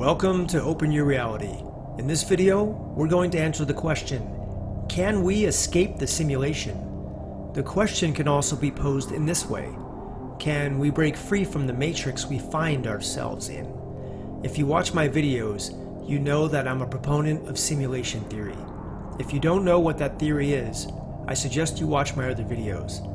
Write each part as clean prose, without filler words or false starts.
Welcome to Open Your Reality. In this video, we're going to answer the question, can we escape the simulation? The question can also be posed in this way. Can we break free from the matrix we find ourselves in? If you watch my videos, you know that I'm a proponent of simulation theory. If you don't know what that theory is, I suggest you watch my other videos.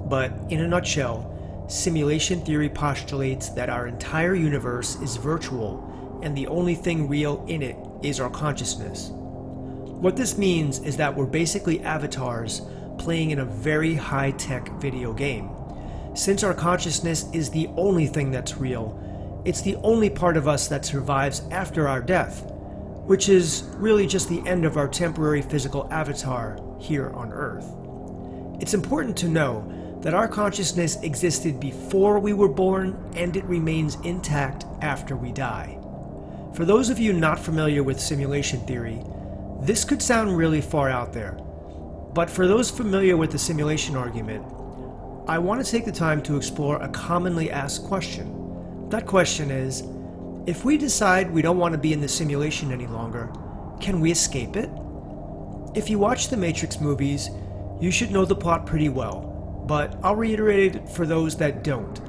But in a nutshell, simulation theory postulates that our entire universe is virtual and the only thing real in it is our consciousness. What this means is that we're basically avatars playing in a very high-tech video game. Since our consciousness is the only thing that's real, it's the only part of us that survives after our death, which is really just the end of our temporary physical avatar here on Earth. It's important to know that our consciousness existed before we were born and it remains intact after we die. For those of you not familiar with simulation theory, this could sound really far out there. But for those familiar with the simulation argument, I want to take the time to explore a commonly asked question. That question is, if we decide we don't want to be in the simulation any longer, can we escape it? If you watch the Matrix movies, you should know the plot pretty well, but I'll reiterate it for those that don't.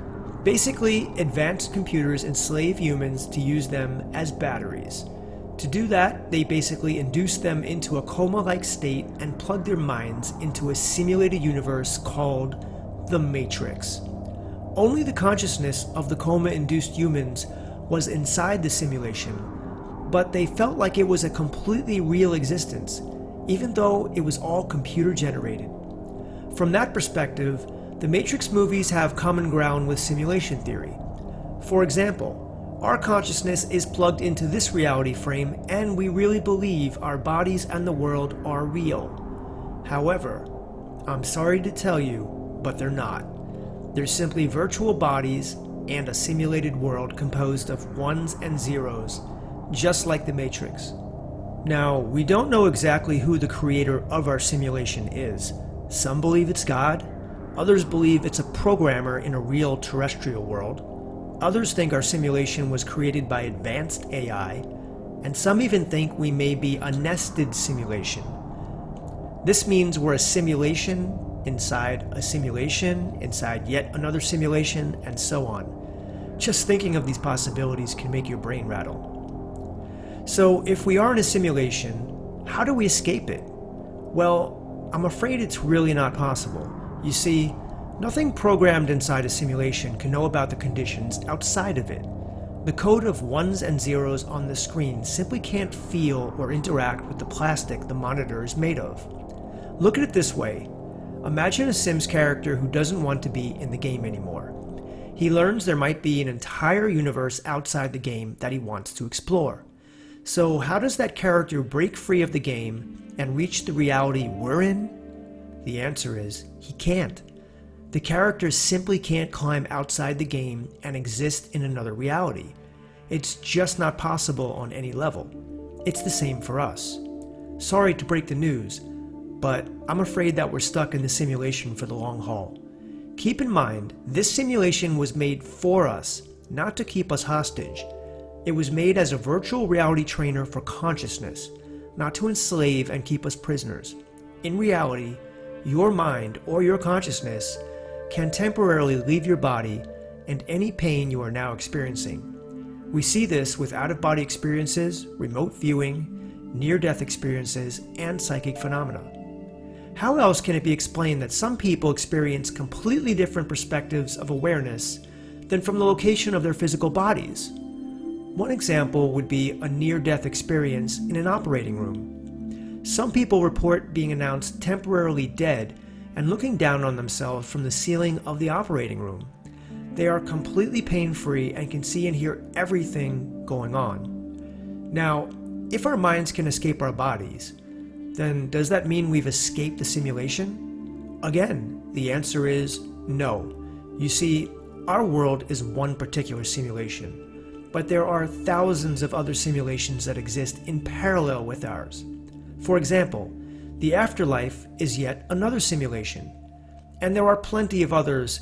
Basically, advanced computers enslave humans to use them as batteries. To do that, they basically induce them into a coma-like state and plug their minds into a simulated universe called the Matrix. Only the consciousness of the coma-induced humans was inside the simulation, but they felt like it was a completely real existence, even though it was all computer-generated. From that perspective, the Matrix movies have common ground with simulation theory. For example, our consciousness is plugged into this reality frame and we really believe our bodies and the world are real. However, I'm sorry to tell you, but they're not. They're simply virtual bodies and a simulated world composed of ones and zeros, just like the Matrix. Now, we don't know exactly who the creator of our simulation is. Some believe it's God. Others believe it's a programmer in a real terrestrial world. Others think our simulation was created by advanced AI, and some even think we may be a nested simulation. This means we're a simulation inside yet another simulation, and so on. Just thinking of these possibilities can make your brain rattle. So if we are in a simulation, how do we escape it? Well, I'm afraid it's really not possible. You see, nothing programmed inside a simulation can know about the conditions outside of it. The code of ones and zeros on the screen simply can't feel or interact with the plastic the monitor is made of. Look at it this way. Imagine a Sims character who doesn't want to be in the game anymore. He learns there might be an entire universe outside the game that he wants to explore. So how does that character break free of the game and reach the reality we're in? The answer is, he can't. The character simply can't climb outside the game and exist in another reality. It's just not possible on any level. It's the same for us. Sorry to break the news, but I'm afraid that we're stuck in the simulation for the long haul. Keep in mind, this simulation was made for us, not to keep us hostage. It was made as a virtual reality trainer for consciousness, not to enslave and keep us prisoners. In reality, your mind or your consciousness can temporarily leave your body and any pain you are now experiencing. We see this with out-of-body experiences, remote viewing, near-death experiences, and psychic phenomena. How else can it be explained that some people experience completely different perspectives of awareness than from the location of their physical bodies? One example would be a near-death experience in an operating room. Some people report being announced temporarily dead and looking down on themselves from the ceiling of the operating room. They are completely pain-free and can see and hear everything going on. Now, if our minds can escape our bodies, then does that mean we've escaped the simulation? Again, the answer is no. You see, our world is one particular simulation, but there are thousands of other simulations that exist in parallel with ours. For example, the afterlife is yet another simulation, and there are plenty of others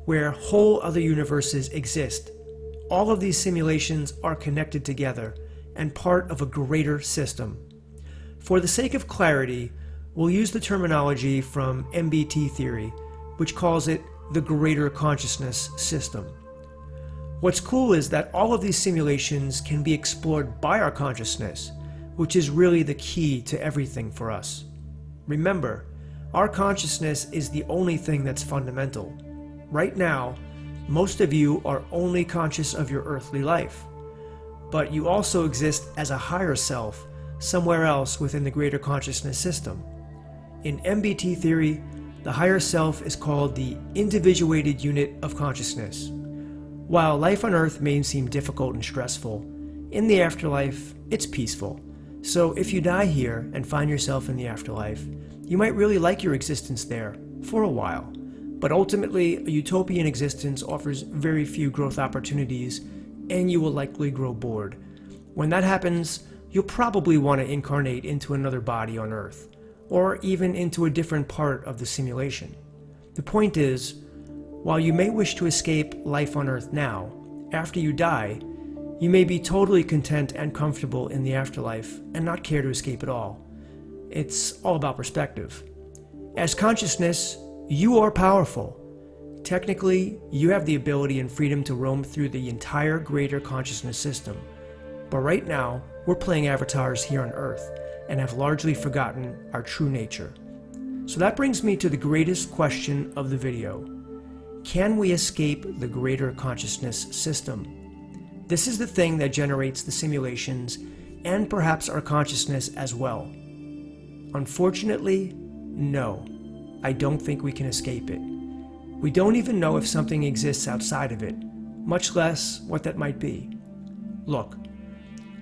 where whole other universes exist, All of these simulations are connected together and part of a greater system. For the sake of clarity, we'll use the terminology from MBT theory, which calls it the greater consciousness system. What's cool is that all of these simulations can be explored by our consciousness, which is really the key to everything for us. Remember, our consciousness is the only thing that's fundamental. Right now, most of you are only conscious of your earthly life, but you also exist as a higher self somewhere else within the greater consciousness system. In MBT theory, the higher self is called the individuated unit of consciousness. While life on Earth may seem difficult and stressful, in the afterlife, it's peaceful. So if you die here and find yourself in the afterlife, you might really like your existence there for a while. But ultimately, a utopian existence offers very few growth opportunities, and you will likely grow bored. When that happens, you'll probably want to incarnate into another body on Earth, or even into a different part of the simulation. The point is, while you may wish to escape life on Earth now, after you die, you may be totally content and comfortable in the afterlife and not care to escape at all. It's all about perspective. As consciousness, you are powerful. Technically, you have the ability and freedom to roam through the entire greater consciousness system. But right now, we're playing avatars here on Earth and have largely forgotten our true nature. So that brings me to the greatest question of the video. Can we escape the greater consciousness system? This is the thing that generates the simulations and perhaps our consciousness as well. Unfortunately, no, I don't think we can escape it. We don't even know if something exists outside of it, much less what that might be. Look,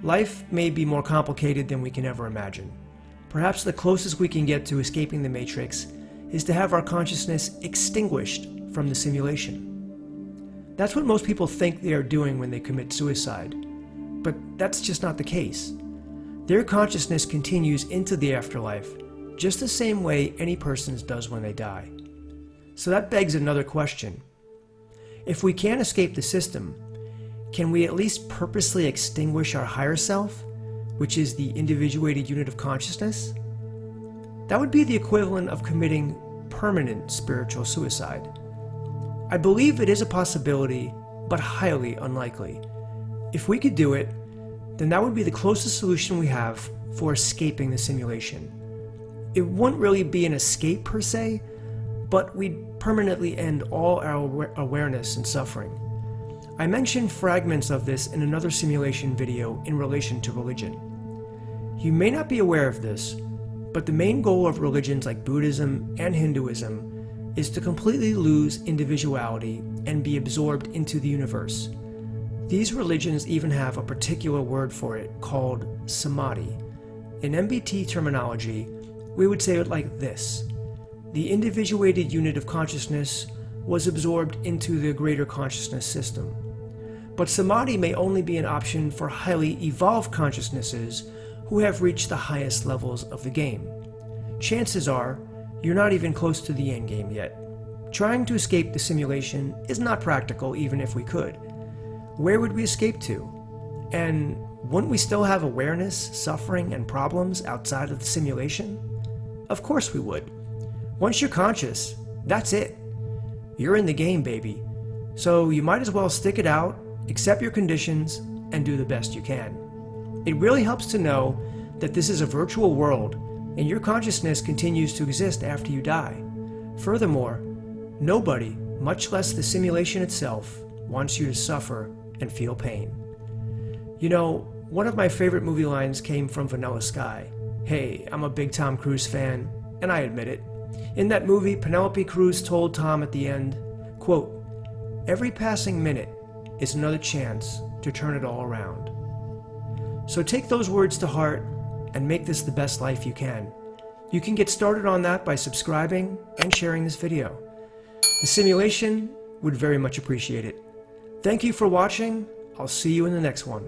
life may be more complicated than we can ever imagine. Perhaps the closest we can get to escaping the Matrix is to have our consciousness extinguished from the simulation. That's what most people think they are doing when they commit suicide. But that's just not the case. Their consciousness continues into the afterlife, just the same way any person's does when they die. So that begs another question. If we can't escape the system, can we at least purposely extinguish our higher self, which is the individuated unit of consciousness? That would be the equivalent of committing permanent spiritual suicide. I believe it is a possibility, but highly unlikely. If we could do it, then that would be the closest solution we have for escaping the simulation. It wouldn't really be an escape per se, but we'd permanently end all our awareness and suffering. I mentioned fragments of this in another simulation video in relation to religion. You may not be aware of this, but the main goal of religions like Buddhism and Hinduism is to completely lose individuality and be absorbed into the universe. These religions even have a particular word for it called samadhi. In MBT terminology, we would say it like this. The individuated unit of consciousness was absorbed into the greater consciousness system. But samadhi may only be an option for highly evolved consciousnesses who have reached the highest levels of the game. Chances are, you're not even close to the end game yet. Trying to escape the simulation is not practical even if we could. Where would we escape to? And wouldn't we still have awareness, suffering, and problems outside of the simulation? Of course we would. Once you're conscious, that's it. You're in the game, baby. So you might as well stick it out, accept your conditions, and do the best you can. It really helps to know that this is a virtual world and your consciousness continues to exist after you die. Furthermore, nobody, much less the simulation itself, wants you to suffer and feel pain. You know, one of my favorite movie lines came from Vanilla Sky. Hey, I'm a big Tom Cruise fan, and I admit it. In that movie, Penelope Cruz told Tom at the end, quote, "Every passing minute is another chance to turn it all around." So take those words to heart and make this the best life you can. You can get started on that by subscribing and sharing this video. The simulation would very much appreciate it. Thank you for watching. I'll see you in the next one.